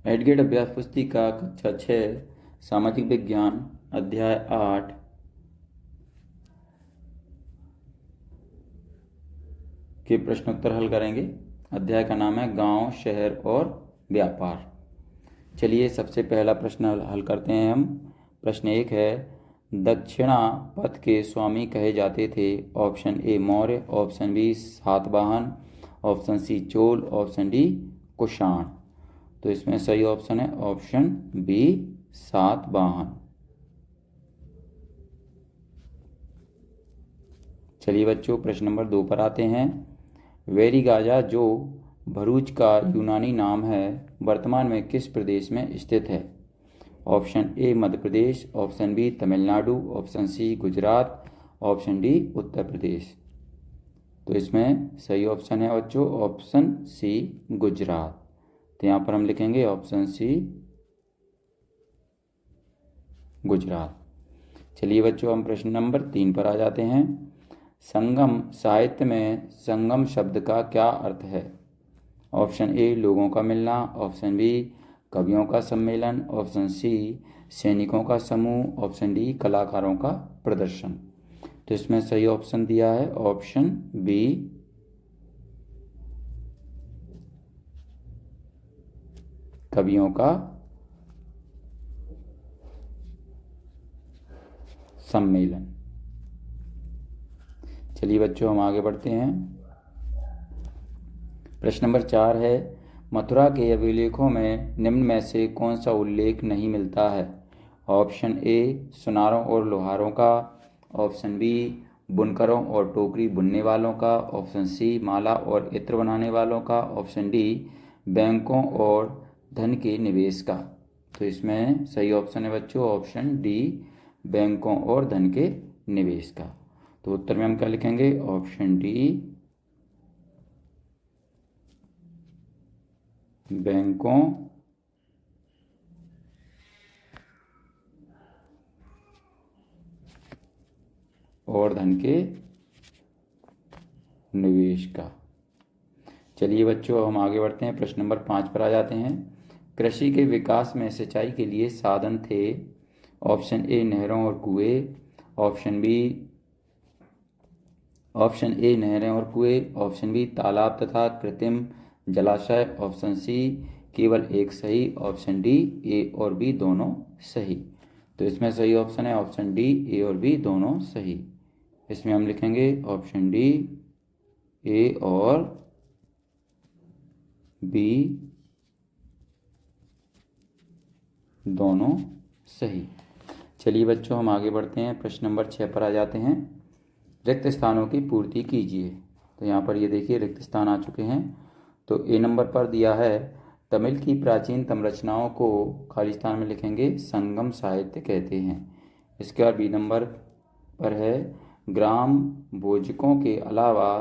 एडगेट अभ्यास पुस्तिका कक्षा 6 सामाजिक विज्ञान अध्याय 8 के प्रश्नोत्तर हल करेंगे। अध्याय का नाम है गांव, शहर और व्यापार। चलिए सबसे पहला प्रश्न हल करते हैं हम। प्रश्न 1 है, दक्षिणा पथ के स्वामी कहे जाते थे। Option A Maurya, option B Satavahana, option C Chola, option D Kushan. तो इसमें सही ऑप्शन है ऑप्शन बी सातवाहन। चलिए बच्चों प्रश्न नंबर 2 पर आते हैं। वेरिगाजा जो भरूच का यूनानी नाम है, वर्तमान में किस प्रदेश में स्थित है? Option A Madhya Pradesh, option B Tamil Nadu, option C Gujarat, option D Uttar Pradesh. तो इसमें सही ऑप्शन है बच्चों ऑप्शन सी गुजरात। तो यहाँ पर हम लिखेंगे ऑप्शन सी गुजरात। चलिए बच्चों हम प्रश्न नंबर 3 पर आ जाते हैं। संगम साहित्य में संगम शब्द का क्या अर्थ है? ऑप्शन ए लोगों का मिलना, ऑप्शन बी कवियों का सम्मेलन, ऑप्शन सी सैनिकों का समूह, ऑप्शन डी कलाकारों का प्रदर्शन। तो इसमें सही ऑप्शन दिया है ऑप्शन बी कवियों का सम्मेलन। चलिए बच्चों हम आगे बढ़ते हैं। प्रश्न नंबर 4 है, मथुरा के अभिलेखों में निम्न में से कौन सा उल्लेख नहीं मिलता है? ऑप्शन ए सुनारों और लोहारों का, ऑप्शन बी बुनकरों और टोकरी बुनने वालों का, ऑप्शन सी माला और इत्र बनाने वालों का, ऑप्शन डी बैंकों और धन के निवेश का। तो इसमें सही ऑप्शन है बच्चों ऑप्शन डी बैंकों और धन के निवेश का। तो उत्तर में हम क्या लिखेंगे ऑप्शन डी बैंकों और धन के निवेश का। चलिए बच्चों हम आगे बढ़ते हैं। प्रश्न नंबर 5 पर आ जाते हैं। कृषि के विकास में सिंचाई के लिए साधन थे। ऑप्शन ए नहरों और कुएं, ऑप्शन ए नहरें और कुएं, ऑप्शन बी तालाब तथा कृत्रिम जलाशय, ऑप्शन सी केवल एक सही, ऑप्शन डी ए और बी दोनों सही। तो इसमें सही ऑप्शन है ऑप्शन डी ए और बी दोनों सही। इसमें हम लिखेंगे ऑप्शन डी ए और बी दोनों सही। चलिए बच्चों हम आगे बढ़ते हैं। प्रश्न नंबर 6 पर आ जाते हैं। रिक्त स्थानों की पूर्ति कीजिए। तो यहाँ पर ये देखिए रिक्त स्थान आ चुके हैं। तो ए नंबर पर दिया है, तमिल की प्राचीनतम रचनाओं को खाली स्थान में लिखेंगे संगम साहित्य कहते हैं। इसके बाद बी नंबर पर है, ग्राम भोजकों के अलावा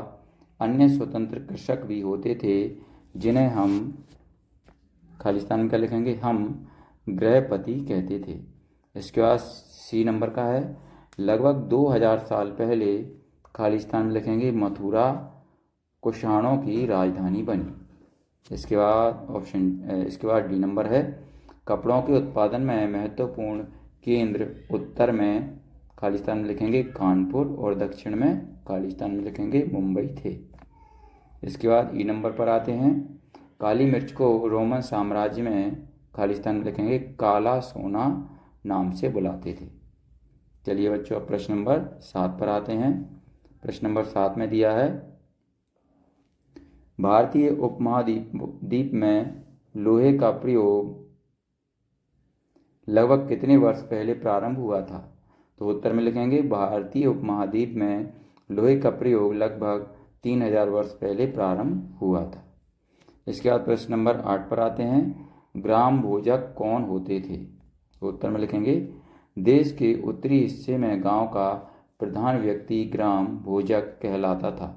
अन्य स्वतंत्र कृषक भी होते थे जिन्हें हम खाली स्थान में क्या लिखेंगे हम गृहपति कहते थे। इसके बाद सी नंबर का है, लगभग 2000 साल पहले खाली स्थान में लिखेंगे मथुरा कुषाणों की राजधानी बनी। इसके बाद डी नंबर है, कपड़ों के उत्पादन में महत्वपूर्ण केंद्र उत्तर में खाली स्थान में लिखेंगे कानपुर और दक्षिण में खाली स्थान में लिखेंगे मुंबई थे। इसके बाद ई नंबर पर आते हैं, काली मिर्च को रोमन साम्राज्य में खाली स्थान में लिखेंगे काला सोना नाम से बुलाते थे। चलिए बच्चों अब प्रश्न नंबर 7 पर आते हैं। प्रश्न नंबर 7 में दिया है, भारतीय उपमहाद्वीप में लोहे का प्रयोग लगभग कितने वर्ष पहले प्रारंभ हुआ था? तो उत्तर में लिखेंगे भारतीय उपमहाद्वीप में लोहे का प्रयोग लगभग 3000 वर्ष पहले प्रारंभ हुआ था। इसके बाद प्रश्न नंबर 8 पर आते हैं, ग्राम भोजक कौन होते थे? तो उत्तर में लिखेंगे देश के उत्तरी हिस्से में गांव का प्रधान व्यक्ति ग्राम भोजक कहलाता था।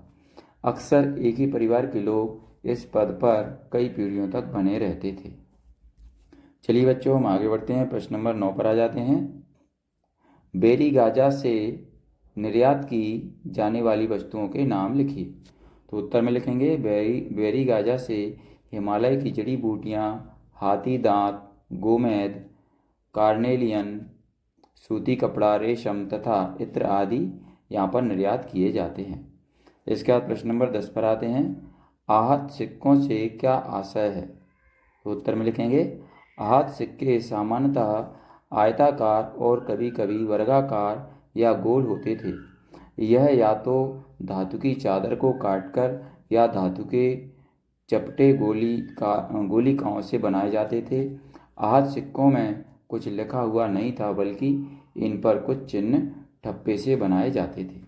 अक्सर एक ही परिवार के लोग इस पद पर कई पीढ़ियों तक बने रहते थे। चलिए बच्चों हम आगे बढ़ते हैं। प्रश्न नंबर 9 पर आ जाते हैं। बेरीगाजा से निर्यात की जाने वाली वस्तुओं के नाम लिखिए। तो उत्तर में लिखेंगे बेरीगाजा से हिमालय की जड़ी बूटियां, हाथी दांत, गोमेद, कार्नेलियन, सूती कपड़ा, रेशम तथा इत्र आदि यहाँ पर निर्यात किए जाते हैं। इसके बाद प्रश्न नंबर 10 पर आते हैं। आहत सिक्कों से क्या आशय है? तो उत्तर में लिखेंगे, आहत सिक्के सामान्यतः आयताकार और कभी कभी वर्गाकार या गोल होते थे। यह या तो धातु की चादर को काटकर या धातु के चपटे गोलिकाओं से बनाए जाते थे। आहत सिक्कों में कुछ लिखा हुआ नहीं था, बल्कि इन पर कुछ चिन्ह ठप्पे से बनाए जाते थे।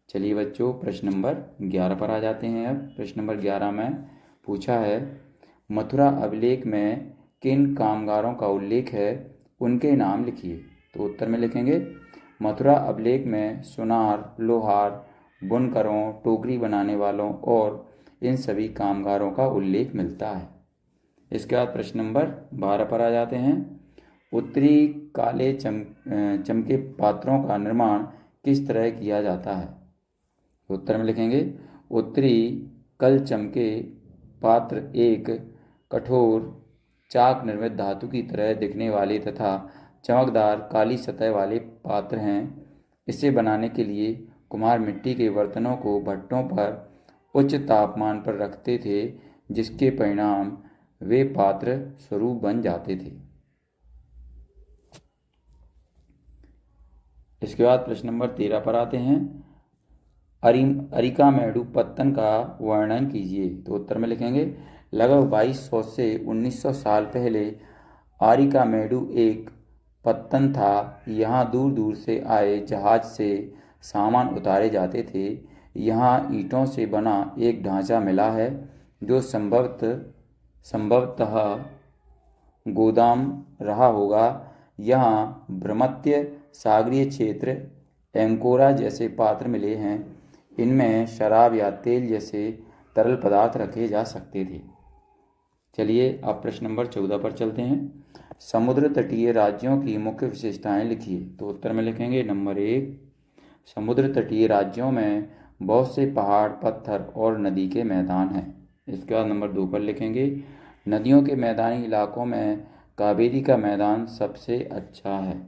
चलिए बच्चों, प्रश्न नंबर 11 पर आ जाते हैं। अब प्रश्न नंबर 11 में पूछा है, मथुरा अभिलेख में किन कामगारों का उल्लेख है, उनके नाम लिखिए। तो उत्तर में लिखेंगे, मथुरा अभिलेख में सुनार, लोहार, बुनकरों, टोकरी बनाने वालों और इन सभी कामगारों का उल्लेख मिलता है। इसके बाद प्रश्न नंबर 12 पर आ जाते हैं। उत्तरी काले चमके पात्रों का निर्माण किस तरह किया जाता है? उत्तर में लिखेंगे, उत्तरी कल चमके पात्र एक कठोर चाक निर्मित धातु की तरह दिखने वाले तथा चमकदार काली सतह वाले पात्र हैं। इसे बनाने के लिए कुम्हार मिट्टी के बर्तनों को भट्टों पर उच्च तापमान पर रखते थे, जिसके परिणाम वे पात्र स्वरूप बन जाते थे। इसके बाद प्रश्न नंबर 13 पर आते हैं। अरिकामेडु पत्तन का वर्णन कीजिए। तो उत्तर में लिखेंगे, लगभग 2200 से 1900 साल पहले अरिकामेडु एक पत्तन था। यहाँ दूर दूर से आए जहाज से सामान उतारे जाते थे। यहाँ ईंटों से बना एक ढांचा मिला है, जो संभवतः गोदाम रहा होगा। यहाँ भ्रमध्य सागरीय क्षेत्र एंकोरा जैसे पात्र मिले हैं। इनमें शराब या तेल जैसे तरल पदार्थ रखे जा सकते थे। चलिए अब प्रश्न नंबर 14 पर चलते हैं। समुद्र तटीय राज्यों की मुख्य विशेषताएं लिखिए। तो उत्तर में लिखेंगे, नंबर 1, समुद्र तटीय राज्यों में बहुत से पहाड़, पत्थर और नदी के मैदान हैं। इसके बाद नंबर 2 पर लिखेंगे, नदियों के मैदानी इलाकों में कावेरी का मैदान सबसे अच्छा है।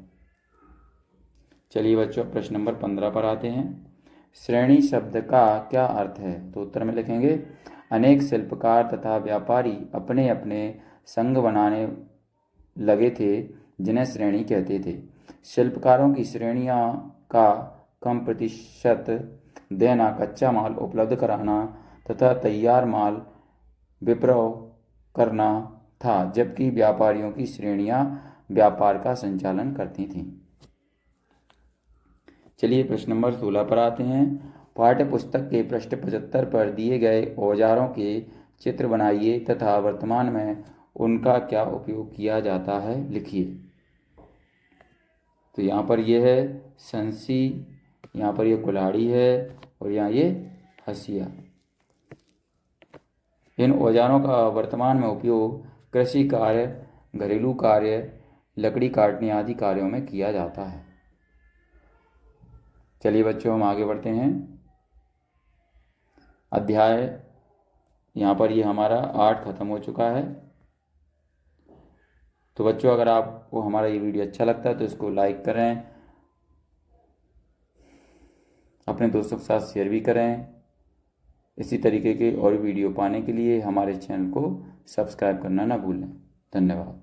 चलिए बच्चों, प्रश्न नंबर 15 पर आते हैं। श्रेणी शब्द का क्या अर्थ है? तो उत्तर में लिखेंगे, अनेक शिल्पकार तथा व्यापारी अपने अपने संघ बनाने लगे थे, जिन्हें श्रेणी कहते थे। शिल्पकारों की श्रेणियां का कम प्रतिशत देना, कच्चा माल उपलब्ध कराना तथा तैयार माल विक्रय करना था, जबकि व्यापारियों की श्रेणियां व्यापार का संचालन करती थीं। चलिए प्रश्न नंबर 16 पर आते हैं। पाठ्य पुस्तक के पृष्ठ 75 पर दिए गए औजारों के चित्र बनाइए तथा वर्तमान में उनका क्या उपयोग किया जाता है, लिखिए। तो यहाँ पर यह है संसी, यहाँ पर यह कुल्हाड़ी है और यहाँ ये हंसिया। इन औजारों का वर्तमान में उपयोग कृषि कार्य, घरेलू कार्य, लकड़ी काटने आदि कार्यों में किया जाता है। चलिए बच्चों, हम आगे बढ़ते हैं। अध्याय यहाँ पर ये हमारा 8 खत्म हो चुका है। तो बच्चों, अगर आपको हमारा ये वीडियो अच्छा लगता है तो इसको लाइक करें, अपने दोस्तों के साथ शेयर भी करें। इसी तरीके के और वीडियो पाने के लिए हमारे चैनल को सब्सक्राइब करना ना भूलें। धन्यवाद।